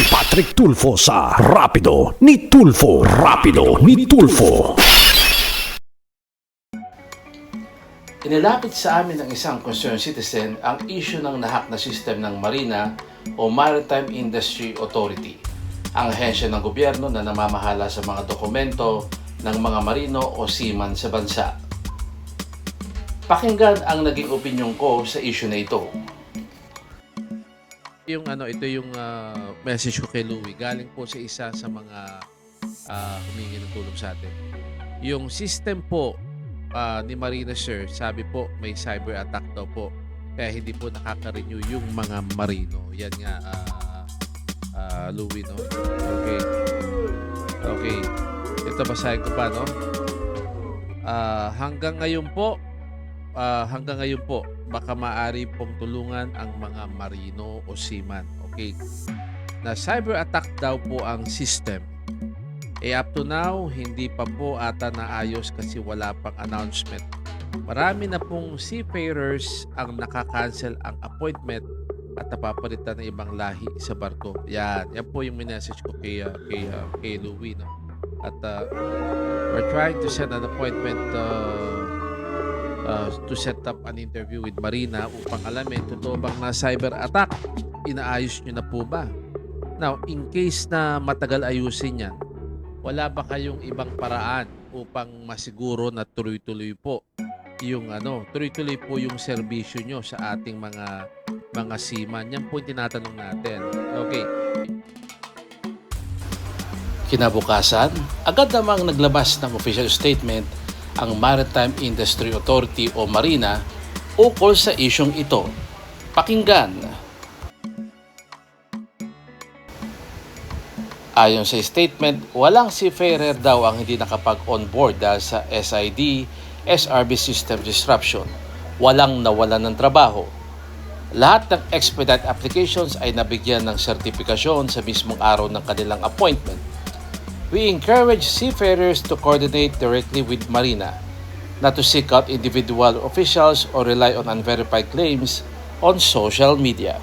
Si Patrick Tulfo sa Rapido ni Tulfo. Rapido ni Tulfo. Inilapit sa amin ng isang concerned citizen ang issue ng nahack na system ng Marina o Maritime Industry Authority, ang ahensya ng gobyerno na namamahala sa mga dokumento ng mga marino o seaman sa bansa. Pakinggan ang naging opinyon ko sa issue na ito. Ito yung message ko kay Louie. Galing po sa isa sa mga humingi ng tulong sa atin. Yung system po ni Marina Sir, sabi po may cyber attack daw po. Kaya hindi po nakaka-renew yung mga marino. Yan nga, Louie, no? Okay. Ito basahin ko pa, no? Hanggang ngayon po, baka maaari pong tulungan ang mga marino o seaman. Okay. Na cyber attack daw po ang system. Up to now, hindi pa po ata naayos kasi wala pang announcement. Marami na pong seafarers ang nakakancel ang appointment at napapalitan ng ibang lahi sa barko. Yan po yung message ko kay Louie, no? At we're trying to set an appointment to set up an interview with Marina upang alamin totoo bang na cyber attack. Inaayos nyo na po ba? Now, in case na matagal ayusin yan, wala ba kayong ibang paraan upang masiguro na tuloy-tuloy po yung tuloy-tuloy po yung serbisyo nyo sa ating mga seaman? Yan po yung tinatanong natin. Okay. Kinabukasan, agad namang naglabas ng official statement ang Maritime Industry Authority o Marina ukol sa isyong ito. Pakinggan. Ayon sa statement, walang seafarer daw ang hindi nakapag-on-board dahil sa SID, SRB system disruption. Walang nawalan ng trabaho. Lahat ng expedite applications ay nabigyan ng sertifikasyon sa mismong araw ng kanilang appointment. We encourage seafarers to coordinate directly with Marina, not to seek out individual officials or rely on unverified claims on social media.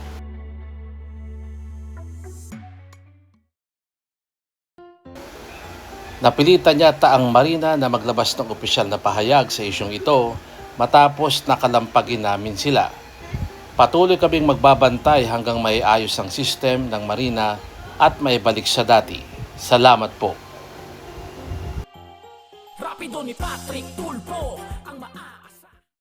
Napilitan yata ang Marina na maglabas ng opisyal na pahayag sa isyong ito matapos nakalampagin namin sila. Patuloy kaming magbabantay hanggang may ayos ang system ng Marina at may balik sa dati. Salamat po. Rapido ni Patrick Tulfo.